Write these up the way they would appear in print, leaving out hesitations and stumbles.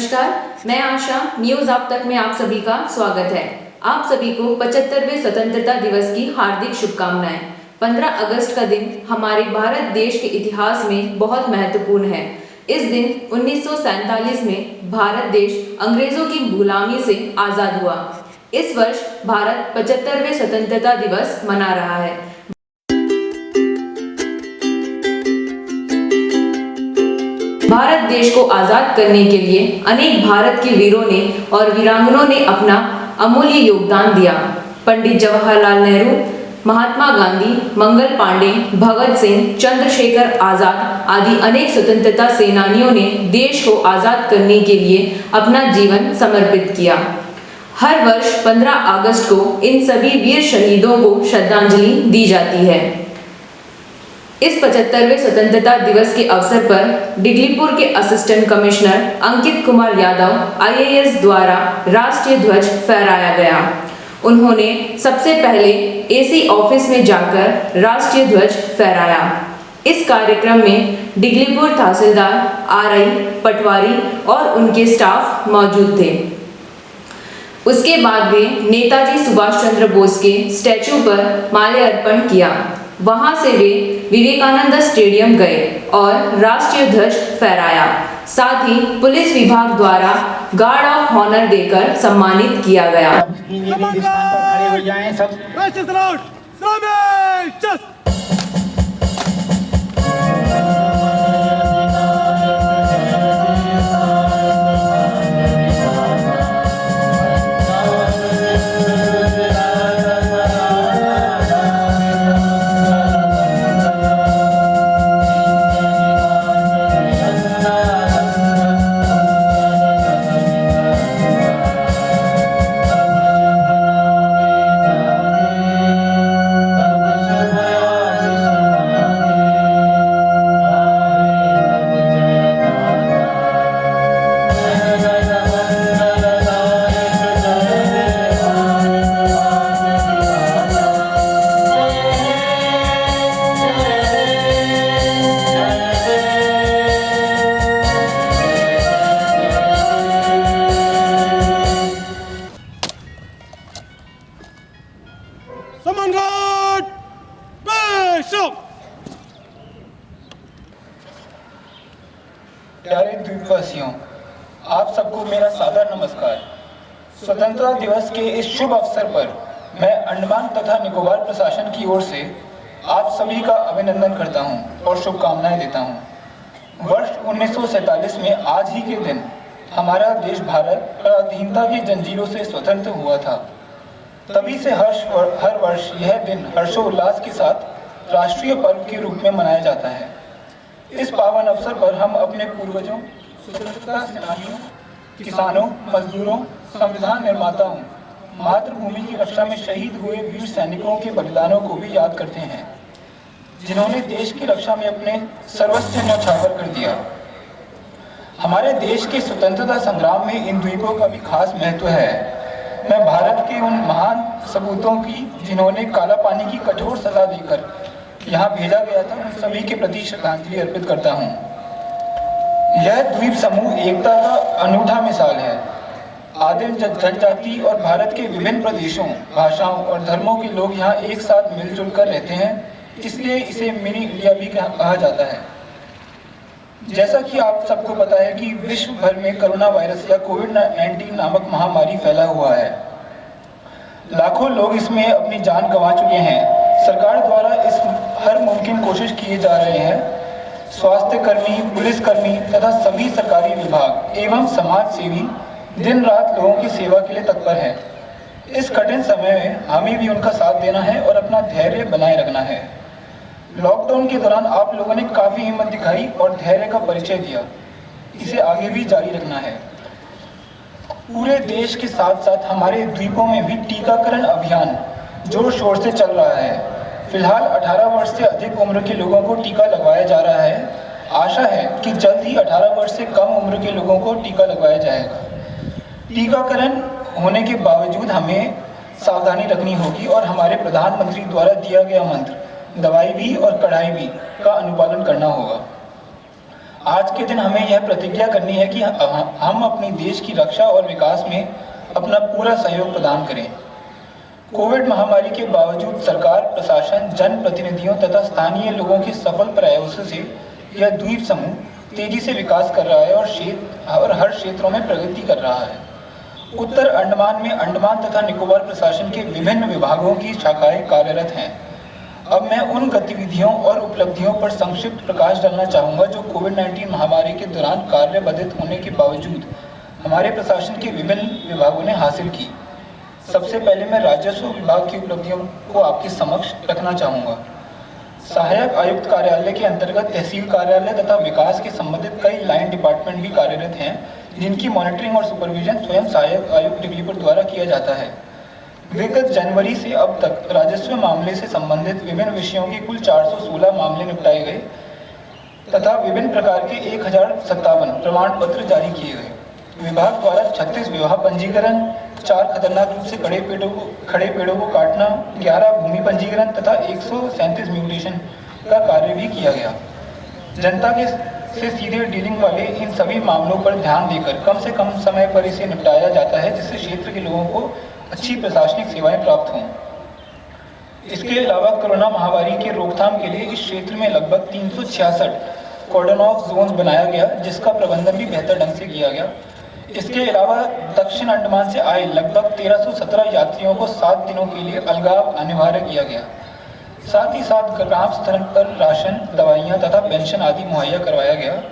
नमस्कार, मैं आशा न्यूज आप तक में आप सभी का स्वागत है। आप सभी को 75वें स्वतंत्रता दिवस की हार्दिक शुभकामनाएं। 15 अगस्त का दिन हमारे भारत देश के इतिहास में बहुत महत्वपूर्ण है। इस दिन 1947 में भारत देश अंग्रेजों की गुलामी से आजाद हुआ। इस वर्ष भारत 75वें स्वतंत्रता दिवस मना रहा है। भारत देश को आजाद करने के लिए अनेक भारत के वीरों ने और वीरांगनाओं ने अपना अमूल्य योगदान दिया। पंडित जवाहरलाल नेहरू, महात्मा गांधी, मंगल पांडे, भगत सिंह, चंद्रशेखर आजाद आदि अनेक स्वतंत्रता सेनानियों ने देश को आजाद करने के लिए अपना जीवन समर्पित किया। हर वर्ष 15 अगस्त को इन सभी वीर शहीदों को श्रद्धांजलि दी जाती है। इस 75वें स्वतंत्रता दिवस के अवसर पर डिगलीपुर के assistant commissioner Ankit Kumar Yadav IAS द्वारा राष्ट्रीय ध्वज फहराया गया। उन्होंने सबसे पहले AC ऑफिस में जाकर राष्ट्रीय ध्वज फहराया। इस कार्यक्रम में डिगलीपुर तहसीलदार RI पटवारी और उनके स्टाफ मौजूद थे। उसके बाद वे नेताजी सुभाष चंद्र बोस के स्टैचू पर माल्यार्पण किया। वहां से वे विवेकानंद स्टेडियम गए और राष्ट्रीय ध्वज फहराया। साथ ही पुलिस विभाग द्वारा गार्ड ऑफ ऑनर देकर सम्मानित किया गया। प्यारे द्वीपवासियों, आप सबको मेरा सादर नमस्कार। स्वतंत्रता दिवस के इस शुभ अवसर पर मैं अंडमान तथा निकोबार प्रशासन की ओर से आप सभी का अभिनंदन करता हूं और शुभकामनाएं देता हूं। वर्ष 1947 में आज ही के दिन हमारा देश भारत पराधीनता की जंजीरों से स्वतंत्र हुआ था। तभी से हर वर्ष यह दिन हर्षोल्लास के साथ राष्ट्रीय पर्व के रूप में मनाया जाता है। इस पावन अवसर पर हम अपने पूर्वजों, स्वतंत्रता सेनानियों, किसानों, मजदूरों, संविधान निर्माताओं, मातृभूमि की रक्षा में शहीद हुए वीर सैनिकों के बलिदानों को भी याद करते हैं, जिन्होंने देश की रक्षा में अपने सर्वस्व न्यौछावर कर दिया। हमारे देश के स्वतंत्रता संग्राम में इन द्वीपों का भी खास महत्व है। मैं भारत के उन महान सपूतों की जिन्होंने काला पानी की कठोर सजा देकर यहाँ भेजा गया था, उन सभी के प्रति श्रद्धांजलि अर्पित करता हूँ। यह द्वीप समूह एकता का अनूठा मिसाल है। आदिम जनजाति और भारत के विभिन्न प्रदेशों, भाषाओं और धर्मों के लोग यहाँ एक साथ मिलजुल कर रहते हैं, इसलिए इसे मिनी इंडिया भी कहा जाता है। जैसा कि आप सबको पता है कि विश्व भर में कोरोना वायरस या कोविड-19 नामक महामारी फैला हुआ है। लाखों लोग इसमें अपनी जान गंवा चुके हैं। सरकार द्वारा इस हर मुमकिन कोशिश किए जा रहे हैं। स्वास्थ्य कर्मी, पुलिसकर्मी तथा सभी सरकारी विभाग एवं समाज सेवी दिन रात लोगों की सेवा के लिए तत्पर हैं। इस कठिन समय में हमें भी उनका साथ देना है और अपना धैर्य बनाए रखना है। लॉकडाउन के दौरान आप लोगों ने काफी हिम्मत दिखाई और धैर्य का परिचय दिया। इसे आगे भी जारी रखना है। पूरे देश के साथ साथ हमारे द्वीपों में भी टीकाकरण अभियान जोर शोर से चल रहा है। फिलहाल 18 वर्ष से अधिक उम्र के लोगों को टीका लगवाया जा रहा है। आशा है कि जल्द ही 18 वर्ष से कम उम्र के लोगों को टीका लगवाया जाएगा। टीकाकरण होने के बावजूद हमें सावधानी रखनी होगी और हमारे प्रधानमंत्री द्वारा दिया गया मंत्र दवाई भी और कड़ाई भी का अनुपालन करना होगा। आज के दिन हमें यह प्रतिज्ञा करनी है कि हम अपने देश की रक्षा और विकास में अपना पूरा सहयोग प्रदान करें। कोविड महामारी के बावजूद सरकार, प्रशासन, जनप्रतिनिधियों तथा स्थानीय लोगों के सफल प्रयासों से यह द्वीप समूह तेजी से विकास कर रहा है और हर क्षेत्रों में प्रगति कर रहा है। उत्तर अंडमान में अंडमान तथा निकोबार प्रशासन के विभिन्न विभागों की शाखाएं कार्यरत हैं। अब मैं उन गतिविधियों और उपलब्धियों पर संक्षिप्त प्रकाश डालना चाहूँगा जो कोविड-19 महामारी के दौरान कार्यबद्ध होने के बावजूद हमारे प्रशासन के विभिन्न विभागों ने हासिल की। सबसे पहले मैं राजस्व विभाग की उपलब्धियों को आपके समक्ष रखना चाहूँगा। सहायक आयुक्त कार्यालय के अंतर्गत तहसील कार्यालय तथा विकास के संबंधित कई लाइन डिपार्टमेंट भी कार्यरत हैं, जिनकी मॉनिटरिंग और सुपरविजन स्वयं सहायक आयुक्त डेवलपर द्वारा किया जाता है। विगत जनवरी से अब तक राजस्व मामले से संबंधित विभिन्न विषयों के कुल 416 मामले निपटाए गए तथा विभिन्न प्रकार के 1057 प्रमाण पत्र जारी किए गए। विभाग द्वारा 36 विवाह पंजीकरण, 4 खतरनाक रूप से खड़े पेड़ों को काटना, 11 भूमि पंजीकरण तथा 137 म्यूटेशन का कार्य भी किया गया। जनता से सीधे डीलिंग वाले इन सभी मामलों पर ध्यान देकर कम से कम समय पर इसे निपटाया जाता है, जिससे क्षेत्र के लोगों को अच्छी प्रशासनिक सेवाएं प्राप्त हों। इसके अलावा कोरोना महामारी के रोकथाम के लिए इस क्षेत्र में लगभग 366 कॉर्डन ऑफ जोन्स बनाया गया, जिसका प्रबंधन भी बेहतर ढंग से किया गया। इसके अलावा दक्षिण अंडमान से आए लगभग 1317 यात्रियों को 7 दिनों के लिए अलगाव अनिवार्य किया गया। साथ ही साथ ग्राम स्तर पर राशन, दवाइयाँ तथा पेंशन आदि मुहैया करवाया गया।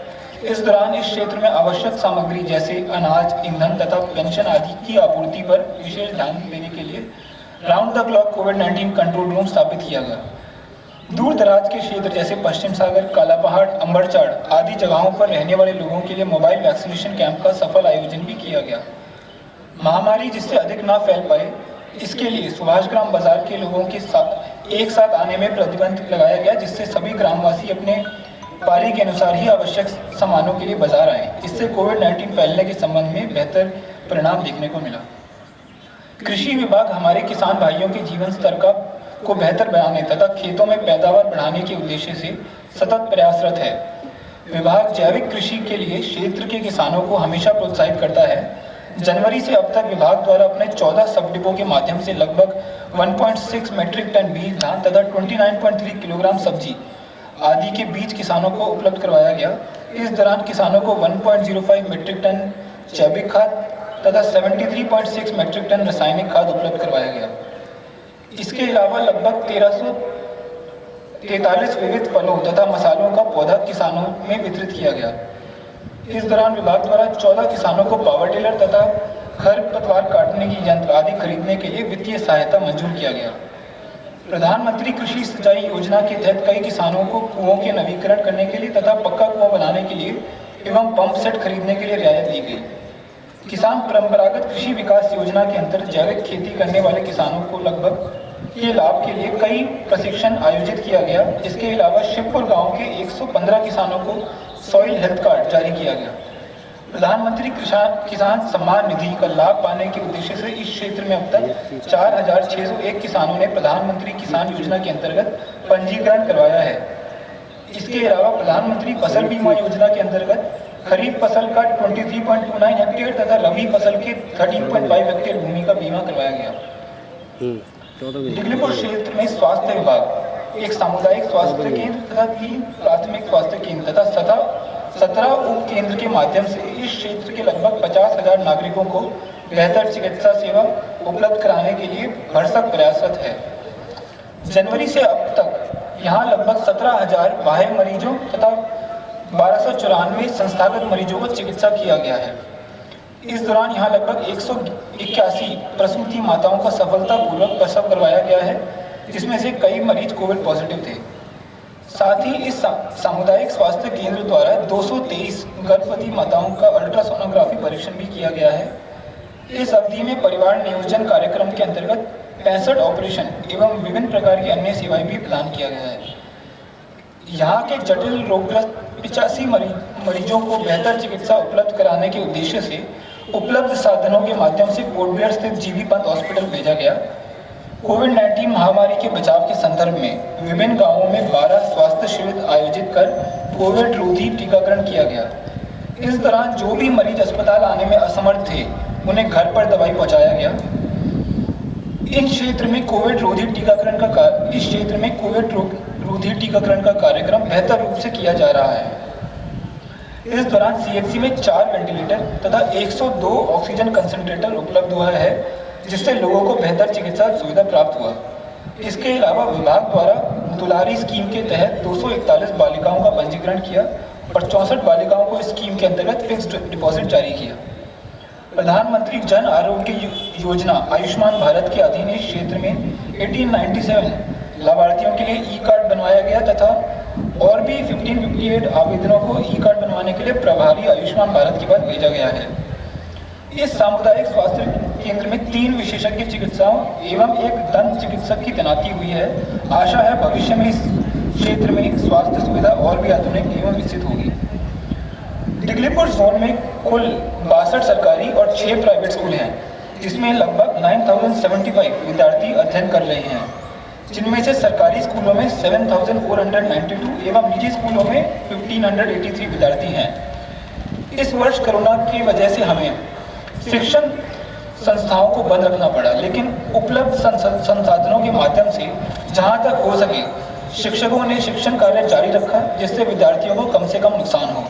इस दौरान इस क्षेत्र में आवश्यक सामग्री जैसे अनाज, ईंधन तथा पेंशन आदि की आपूर्ति पर विशेष ध्यान देने के लिए round the clock covid control room स्थापित किया गया। दूर दराज के क्षेत्र जैसे पश्चिम सागर, काला पहाड़, अंबरचढ़ आदि जगहों पर रहने वाले लोगों के लिए मोबाइल वैक्सीनेशन कैंप का सफल आयोजन भी किया गया। महामारी जिससे अधिक ना फैल पाए, इसके लिए सुभाषग्राम बाजार के लोगों के साथ एक साथ आने में प्रतिबंध लगाया गया, जिससे सभी ग्रामवासी अपने पारी के अनुसार ही आवश्यक सामानों के लिए बाजार आए। इससे कोविड-19 फैलने के संबंध में बेहतर परिणाम देखने को मिला। कृषि विभाग हमारे किसान भाइयों के जीवन स्तर को बेहतर बनाने तथा खेतों में पैदावार बढ़ाने के उद्देश्य से सतत प्रयासरत है। विभाग जैविक कृषि के लिए क्षेत्र के किसानों को हमेशा प्रोत्साहित करता है। जनवरी से अब तक विभाग द्वारा अपने 14 सब डिपो के माध्यम से लगभग 1.6 मीट्रिक टन बीज धान तथा 29.3 किलोग्राम सब्जी आदि के बीज किसानों को उपलब्ध करवाया गया। इस दौरान किसानों को 1.05 मीट्रिक टन जैविक खाद तथा 73.6 मीट्रिक टन रासायनिक खाद उपलब्ध करवाया गया। इसके अलावा लगभग 1343 विविध फलों तथा मसालों का पौधा किसानों में वितरित किया गया। इस दौरान विभाग द्वारा 14 किसानों को पावर टिलर तथा खरपतवार काटने की यंत्र आदि खरीदने के लिए वित्तीय सहायता मंजूर किया गया। प्रधानमंत्री कृषि सिंचाई योजना के तहत कई किसानों को कुओं के नवीकरण करने के लिए तथा पक्का कुआं बनाने के लिए एवं पंप सेट खरीदने के लिए रियायत दी गई। किसान परंपरागत कृषि विकास योजना के अंतर्गत जैविक खेती करने वाले किसानों को लगभग के लाभ के लिए कई प्रशिक्षण आयोजित किया गया। इसके अलावा शिवपुर गांव के 115 किसानों को सॉइल हेल्थ कार्ड जारी किया गया। प्रधानमंत्री किसान सम्मान निधि का लाभ पाने के उद्देश्य से इस क्षेत्र में अब तक 4601 किसानों ने प्रधानमंत्री किसान योजना के अंतर्गत पंजीकरण करवाया है। इसके अलावा प्रधानमंत्री फसल बीमा योजना के अंतर्गत खरीफ फसल का 23.29 हेक्टेयर तथा रबी फसल के 13.5 हेक्टेयर भूमि का बीमा करवाया गया। डिगलीपुर क्षेत्र में स्वास्थ्य विभाग एक सामुदायिक स्वास्थ्य केंद्र तथा 3 प्राथमिक स्वास्थ्य केंद्र तथा 17 उप केंद्र के माध्यम से इस क्षेत्र के लगभग 50,000 नागरिकों को बेहतर चिकित्सा सेवा उपलब्ध कराने के लिए भरसक प्रयासरत है। जनवरी से अब तक यहाँ लगभग 17,000 बाह्य मरीजों तथा 1294 संस्थागत मरीजों को चिकित्सा किया गया है। इस दौरान यहाँ लगभग 181 प्रसूति माताओं का सफलतापूर्वक प्रसव करवाया गया है, जिसमें से कई मरीज कोविड पॉजिटिव थे। साथ ही इस सामुदायिक स्वास्थ्य केंद्र द्वारा 223 गर्भवती माताओं का अल्ट्रासोनोग्राफी परीक्षण भी किया गया है। इस अवधि में परिवार नियोजन कार्यक्रम के अंतर्गत 65 ऑपरेशन एवं विभिन्न प्रकार की अन्य सेवाएं भी प्रदान किया गया है। यहाँ के जटिल रोगग्रस्त 85 मरीजों को बेहतर चिकित्सा उपलब्ध कराने के उद्देश्य से उपलब्ध साधनों के माध्यम से पोर्ट ब्लेयर स्थित जीबी पंत हॉस्पिटल भेजा गया। कोविड-19 महामारी के बचाव के संदर्भ में विभिन्न गांवों में 12 स्वास्थ्य शिविर आयोजित कर कोविड रोधी टीकाकरण किया गया। इस दौरान जो भी मरीज अस्पताल आने में असमर्थ थे उन्हें घर पर दवाई पहुंचाया गया। इस क्षेत्र में कोविड रोधी टीकाकरण का कार्यक्रम बेहतर रूप से किया जा रहा है। इस दौरान सीएचसी में 4 वेंटिलेटर तथा 102 ऑक्सीजन कंसंट्रेटर उपलब्ध हुआ है, जिससे लोगों को बेहतर चिकित्सा सुविधा प्राप्त हुआ। इसके अलावा विभाग द्वारा दुलारी स्कीम के तहत 241 बालिकाओं का पंजीकरण किया और 64 बालिकाओं को इस स्कीम के अंतर्गत फिक्स्ड डिपॉजिट जारी किया। प्रधानमंत्री जन आरोग्य योजना आयुष्मान भारत के अधीन इस क्षेत्र में 1897 लाभार्थियों के लिए ई कार्ड बनवाया गया तथा और भी 1558 आवेदनों को ई कार्ड बनवाने के लिए प्रभारी आयुष्मान भारत के पास भेजा गया है। इस सामुदायिक स्वास्थ्य केंद्र में 3 विशेषज्ञ चिकित्साओं एवं एक दंत चिकित्सक की तैनाती हुई है। आशा है भविष्य में इस क्षेत्र में स्वास्थ्य सुविधा और भी आधुनिक एवं विकसित होगी। डिगलीपुर जोन में कुल 62 सरकारी और 6 प्राइवेट स्कूल हैं, जिसमें लगभग 9075 विद्यार्थी अध्ययन कर रहे हैं, जिनमें से सरकारी स्कूलों में 7492 एवं निजी स्कूलों में 1583 विद्यार्थी हैं। इस वर्ष कोरोना की वजह से हमें शिक्षण संस्थाओं को बंद रखना पड़ा, लेकिन उपलब्ध संसाधनों के माध्यम से जहां तक हो सके शिक्षकों ने शिक्षण कार्य जारी रखा, जिससे विद्यार्थियों को कम से कम नुकसान हो।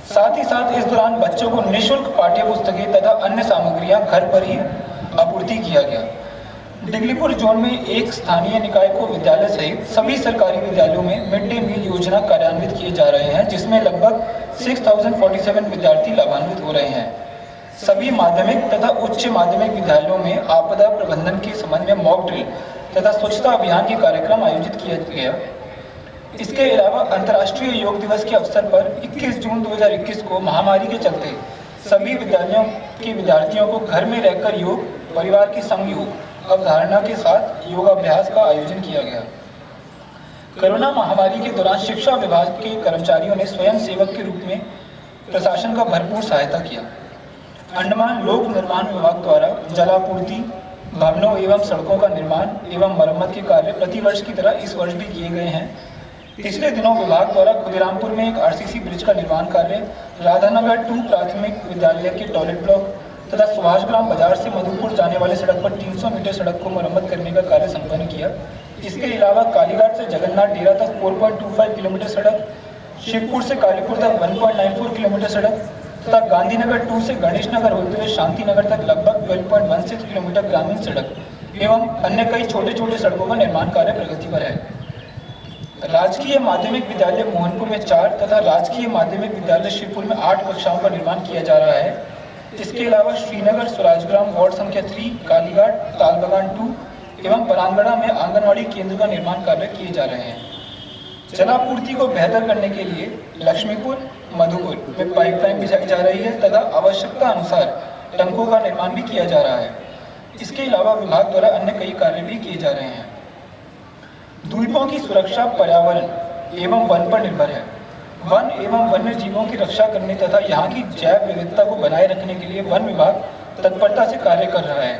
साथ ही साथ इस दौरान बच्चों को निःशुल्क पाठ्य पुस्तकें तथा अन्य सामग्रियां घर पर ही आपूर्ति किया गया। डिगलीपुर जोन में एक स्थानीय निकाय को विद्यालय सहित सभी सरकारी विद्यालयों में मिड डे मील योजना कार्यान्वित किए जा रहे हैं, जिसमें लगभग 6047 विद्यार्थी लाभान्वित हो रहे हैं। सभी माध्यमिक तथा उच्च माध्यमिक विद्यालयों में आपदा प्रबंधन के संबंध में मॉक ड्रिल तथा स्वच्छता अभियान के कार्यक्रम आयोजित किया गया। इसके अलावा अंतर्राष्ट्रीय योग दिवस के अवसर पर 21 जून 2021 को महामारी के चलते सभी विद्यालयों के विद्यार्थियों को घर में रहकर योग, परिवार की संग योग अवधारणा के साथ योगाभ्यास का आयोजन किया गया। कोरोना महामारी के दौरान शिक्षा विभाग के कर्मचारियों ने स्वयं सेवक के रूप में प्रशासन का भरपूर सहायता किया। अंडमान लोक निर्माण विभाग द्वारा जलापूर्ति, भवनों एवं सड़कों का निर्माण एवं मरम्मत के कार्य प्रतिवर्ष की तरह इस वर्ष भी किए गए हैं। पिछले दिनों विभाग द्वारा खुदीरामपुर में एक आरसीसी ब्रिज का निर्माण कार्य, राधानगर 2 प्राथमिक विद्यालय के टॉयलेट ब्लॉक तथा सुभाषग्राम बाजार से मधुपुर जाने वाले सड़क पर 300 मीटर सड़क को मरम्मत करने का कार्य संपन्न किया। इसके अलावा कालीघाट से जगन्नाथ डेरा तक 4.25 किलोमीटर सड़क, शिवपुर से कालीपुर तक 1.94 किलोमीटर सड़क तथा गांधीनगर 2 से गणेश नगर होते हुए शांति नगर तक लगभग 12.16 किलोमीटर ग्रामीण सड़क एवं अन्य कई छोटे छोटे सड़कों का निर्माण कार्य प्रगति पर है। राजकीय माध्यमिक विद्यालय मोहनपुर में 4 तथा राजकीय माध्यमिक विद्यालय शिवपुर में 8 कक्षाओं का निर्माण किया जा रहा है। इसके अलावा श्रीनगर स्वराजग्राम वार्ड संख्या 3, कालीघाट, तालबगान 2 एवं परांगड़ा में आंगनवाड़ी केंद्र का निर्माण कार्य किए जा रहे हैं। जलापूर्ति को बेहतर करने के लिए लक्ष्मीपुर, मधुपुर में पाइपलाइन बिछाई जा रही है तथा आवश्यकता अनुसार टंकों का निर्माण भी किया जा रहा है। इसके अलावा विभाग द्वारा अन्य कई कार्य भी किए जा रहे हैं। द्वीपों की सुरक्षा पर्यावरण एवं वन पर निर्भर है। वन एवं वन्य जीवों की रक्षा करने तथा यहाँ की जैव विविधता को बनाए रखने के लिए वन विभाग तत्परता से कार्य कर रहा है।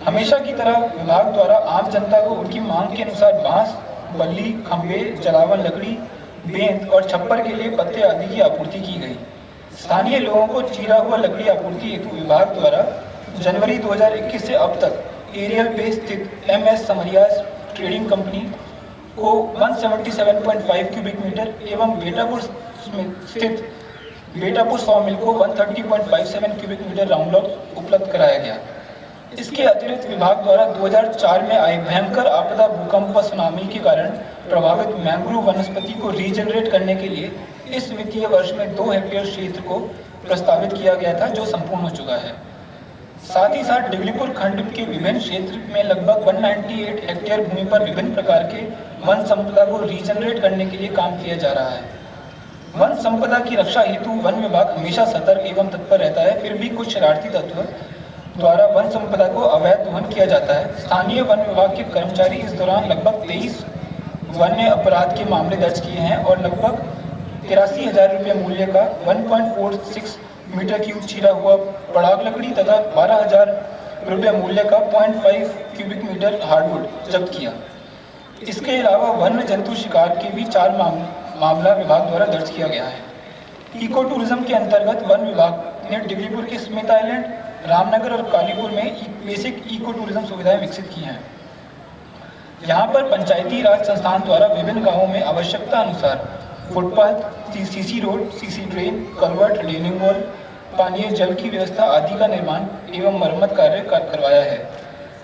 हमेशा की तरह विभाग द्वारा आम जनता को उनकी मांग के अनुसार बांस, बल्ली, खंभे, जलावन लकड़ी, बेंत और छप्पर के लिए पत्ते आदि की आपूर्ति की गई। स्थानीय लोगों को चीरा हुआ लकड़ी आपूर्ति हेतु विभाग द्वारा जनवरी 2021 से अब तक एरियल पे स्थित MS समरियास ट्रेडिंग कंपनी को 177.5 क्यूबिक मीटर एवं बेटापुर स्थित बेटापुर सॉमिल को 130.57 क्यूबिक मीटर राउंड लॉग उपलब्ध कराया गया। इसके अतिरिक्त विभाग द्वारा 2004 में आए भयंकर आपदा भूकंप व सुनामी के कारण प्रभावित मैंग्रोव वनस्पति को रीजनरेट करने के लिए इस वित्तीय वर्ष में 2 हेक्टेयर क्षेत्र को प्रस्तावित किया गया था, जो संपूर्ण हो चुका है। साथ ही साथ डिगलीपुर खंड के विभिन्न क्षेत्र में लगभग 198 हेक्टेयर भूमि पर विभिन्न प्रकार के वन संपदा को रीजनरेट करने के लिए काम किया जा रहा है। वन संपदा की रक्षा हेतु वन विभाग हमेशा सतर्क एवं तत्पर रहता है, फिर भी कुछ शरारती तत्व द्वारा वन संपदा को अवैध दोहन किया जाता है। स्थानीय वन विभाग के कर्मचारी इस दौरान लगभग 23 वन्य अपराध के मामले दर्ज किए हैं और लगभग 83,000 रुपये मूल्य का 1.46 मीटर क्यूब चीरा हुआ पड़ाग लकड़ी तथा 12,000 रुपये मूल्य का 0.5 क्यूबिक मीटर हार्डवुड जब्त किया। इसके अलावा वन्य जंतु शिकार के भी 4 मामला विभाग द्वारा दर्ज किया गया है। इको टूरिज्म के अंतर्गत वन विभाग ने डिगलीपुर के स्मिथ आइलैंड, रामनगर और कालीपुर में बेसिक इको टूरिज्म सुविधाएं विकसित की हैं। यहाँ पर पंचायती राज संस्थान द्वारा विभिन्न गांवों में आवश्यकता अनुसार footpath, CC road, CC drain, culvert, railing wall, पानीय जल की व्यवस्था आदि का निर्माण एवं मरम्मत कार्य करवाया है।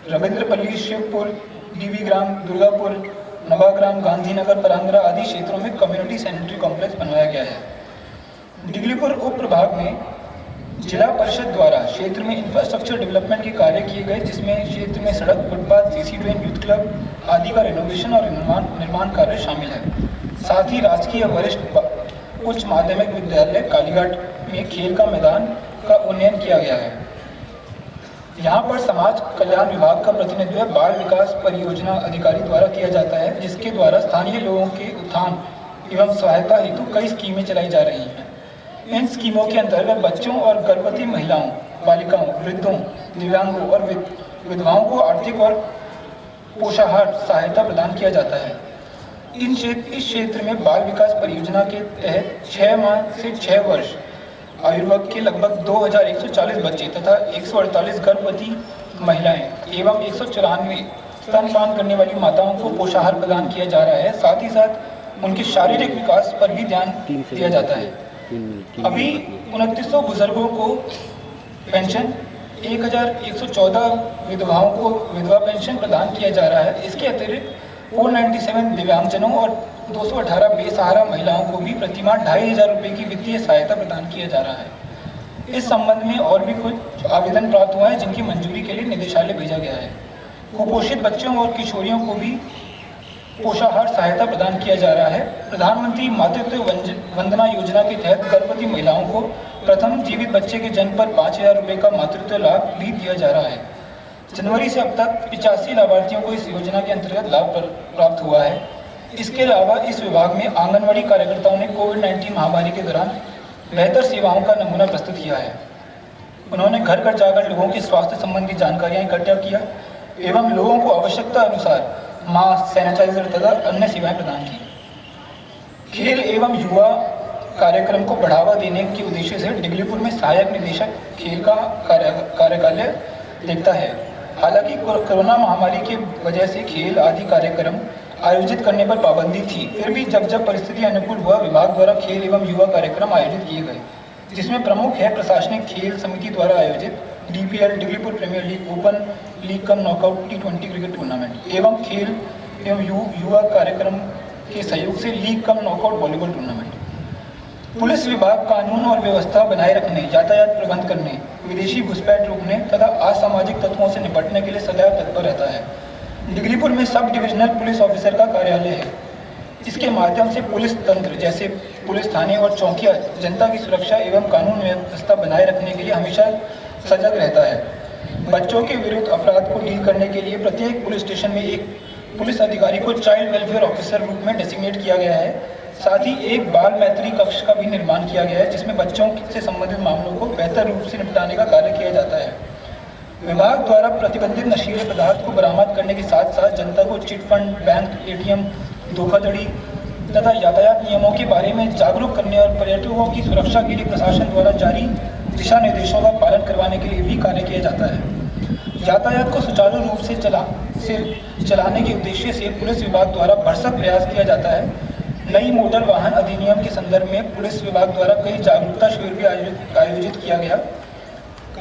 रविंद्रपल्ली, शिवपुर, डीवी ग्राम, दुर्गापुर, नवाग्राम, गांधीनगर, परांगरा आदि क्षेत्रों में कम्युनिटी सैनिटरी कॉम्प्लेक्स बनवाया गया है। डिगलीपुर उप प्रभाग में जिला परिषद द्वारा क्षेत्र में इंफ्रास्ट्रक्चर डेवलपमेंट के कार्य किए गए, जिसमें क्षेत्र में सड़क, footpath, CC drain, youth club आदि का रेनोवेशन और निर्माण कार्य शामिल है। साथ ही राजकीय वरिष्ठ उच्च माध्यमिक विद्यालय कालीघाट में खेल का मैदान का उन्नयन किया गया है। यहाँ पर समाज कल्याण विभाग का प्रतिनिधित्व बाल विकास परियोजना अधिकारी द्वारा किया जाता है, जिसके द्वारा स्थानीय लोगों के उत्थान एवं सहायता हेतु कई स्कीमें चलाई जा रही हैं। इन स्कीमों के अंतर्गत बच्चों और गर्भवती महिलाओं, बालिकाओं, वृद्धों, दिव्यांगों और विधवाओं को आर्थिक और पोषाहार सहायता प्रदान किया जाता है। इस क्षेत्र में बाल विकास परियोजना के तहत 6 माह से 6 वर्ष आयु वर्ग के लगभग 2140 बच्चे तथा 148 गर्भवती महिलाएं एवं 194 स्तनपान करने वाली माताओं को पोषाहार प्रदान किया जा रहा है। साथ ही साथ उनके शारीरिक विकास पर भी ध्यान दिया जाता है। अभी 2900 बुजुर्गों को पेंशन, 1114 विधवाओं को विधवा पेंशन प्रदान किया जा रहा है। इसके अतिरिक्त 497 दिव्यांगजनों और 218 बेसहारा महिलाओं को भी प्रतिमाह 2500 रुपये की वित्तीय सहायता प्रदान किया जा रहा है। इस संबंध में और भी कुछ आवेदन प्राप्त हुआ है, जिनकी मंजूरी के लिए निदेशालय भेजा गया है। कुपोषित बच्चों और किशोरियों को भी पोषाहार सहायता प्रदान किया जा रहा है। प्रधानमंत्री मातृत्व वंदना योजना के तहत गर्भवती महिलाओं को प्रथम जीवित बच्चे के जन्म पर 5000 रुपये का मातृत्व लाभ भी दिया जा रहा है। जनवरी से अब तक 85 लाभार्थियों को इस योजना के अंतर्गत लाभ प्राप्त हुआ है। इसके अलावा इस विभाग में आंगनवाड़ी कार्यकर्ताओं ने कोविड-19 महामारी के दौरान बेहतर सेवाओं का नमूना प्रस्तुत किया है। उन्होंने घर घर जाकर लोगों की स्वास्थ्य संबंधी जानकारियां इकट्ठा किया एवं लोगों को आवश्यकता अनुसार मास्क, सैनिटाइजर तथा अन्य सेवाएं प्रदान की। खेल एवं युवा कार्यक्रम को बढ़ावा देने के उद्देश्य से डिगलीपुर में सहायक निदेशक खेल का कार्यालय देखता है। हालांकि कोरोना महामारी की वजह से खेल आदि कार्यक्रम आयोजित करने पर पाबंदी थी, फिर भी जब परिस्थिति अनुकूल हुआ, विभाग द्वारा खेल एवं युवा कार्यक्रम आयोजित किए गए, जिसमें प्रमुख है प्रशासनिक खेल समिति द्वारा आयोजित DPL Diglipur premier league open league cum knockout T20 cricket tournament एवं खेल एवं युवा कार्यक्रम के सहयोग से league cum knockout volleyball tournament. Police विभाग कानून और व्यवस्था बनाए रखने, यातायात प्रबंध करने, विदेशी घुसपैठ रोकने तथा असामाजिक तत्वों से निपटने के लिए सदैव तत्पर रहता है। डिगलीपुर में सब डिविजनल पुलिस ऑफिसर का कार्यालय है। इसके माध्यम से पुलिस तंत्र जैसे पुलिस थाने और चौकियां जनता की सुरक्षा एवं कानून व्यवस्था बनाए रखने के लिए हमेशा सजग रहता है। बच्चों के विरुद्ध अपराध को डील करने के लिए प्रत्येक पुलिस स्टेशन में एक पुलिस अधिकारी को चाइल्ड वेलफेयर ऑफिसर रूप में डेसिग्नेट किया गया है। साथ ही एक बाल मैत्री कक्ष का भी निर्माण किया गया है, जिसमें बच्चों से संबंधित मामलों को बेहतर रूप से निपटाने का कार्य किया जाता है। विभाग द्वारा प्रतिबंधित नशीले पदार्थ को बरामद करने के साथ साथ जनता को चिट फंड, बैंक, ATM, धोखाधड़ी तथा यातायात नियमों के बारे में जागरूक करने और पर्यटकों की सुरक्षा के लिए प्रशासन द्वारा जारी दिशा निर्देशों का पालन करवाने के लिए भी कार्य किया जाता है। यातायात को सुचारू रूप से चलाने के उद्देश्य से पुलिस विभाग द्वारा भरसक प्रयास किया जाता है। नई मोटर वाहन अधिनियम के संदर्भ में पुलिस विभाग द्वारा कई जागरूकता शिविर भी आयोजित किया गया।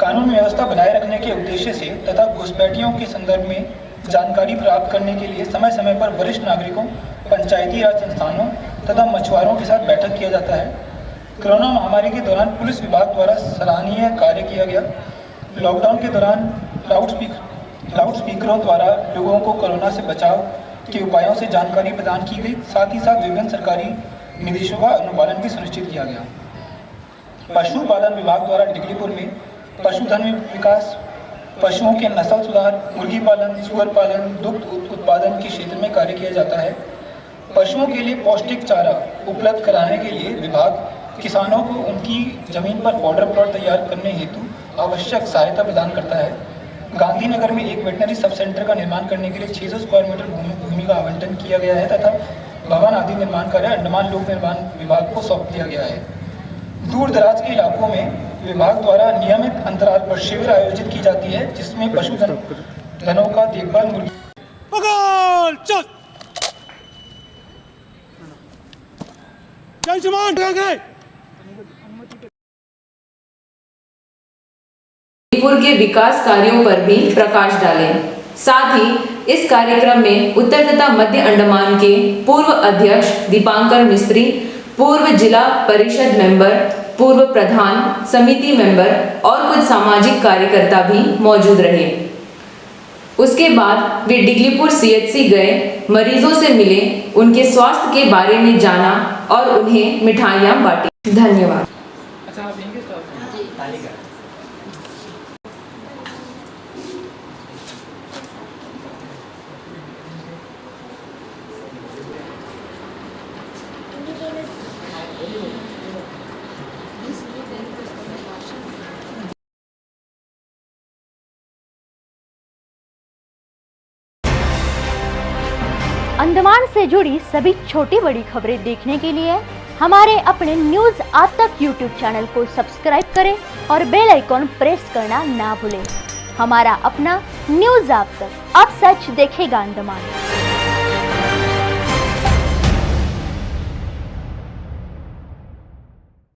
कानून व्यवस्था बनाए रखने के उद्देश्य से तथा घुसपैठियों के संदर्भ में जानकारी प्राप्त करने के लिए समय समय पर वरिष्ठ नागरिकों, पंचायती राज संस्थानों तथा मछुआरों के साथ बैठक किया जाता है। कोरोना महामारी के दौरान पुलिस विभाग द्वारा सराहनीय कार्य किया गया। लॉकडाउन के दौरान लाउड स्पीकरों द्वारा लोगों को कोरोना से बचाव के उपायों से जानकारी प्रदान की गई। साथ ही साथ विभिन्न सरकारी निर्देशों का अनुपालन भी सुनिश्चित किया गया। पशुपालन विभाग द्वारा डिगलीपुर में पशुधन विकास, पशुओं के नस्ल सुधार, मुर्गी पालन, सुअर पालन, दुग्ध उत्पादन के क्षेत्र में कार्य किया जाता है। पशुओं के लिए पौष्टिक चारा उपलब्ध कराने के लिए विभाग किसानों को उनकी जमीन पर फॉडर प्लॉट तैयार करने हेतु आवश्यक सहायता प्रदान करता है। गांधीनगर में एक वेटनरी सब सेंटर का निर्माण करने के लिए 600 स्क्वायर मीटर भूमि का आवंटन किया गया है तथा भवन आदि निर्माण कार्य अंडमान लोक निर्माण विभाग को सौंप दिया गया है। दूर दराज के इलाकों में विभाग द्वारा नियमित अंतराल पर शिविर आयोजित की जाती है, जिसमें पशुधनों का देखभाल मणिपुर के विकास कार्यों पर भी प्रकाश डालें। साथ ही इस कार्यक्रम में उत्तर तथा मध्य अंडमान के पूर्व अध्यक्ष दीपांकर मिस्त्री, पूर्व जिला परिषद मेंबर, पूर्व प्रधान समिति मेंबर और कुछ सामाजिक कार्यकर्ता भी मौजूद रहे। उसके बाद वे डिगलीपुर सीएचसी गए, मरीजों से मिले, उनके स्वास्थ्य के बारे में जाना और उन्हें मिठाइयां बांटी। धन्यवाद। अंडमान से जुड़ी सभी छोटी बड़ी खबरें देखने के लिए हमारे अपने न्यूज आज तक यूट्यूब चैनल को सब्सक्राइब करें और बेल आइकॉन प्रेस करना ना भूलें। हमारा अपना न्यूज आज तक, अब सच देखेगा अंडमान।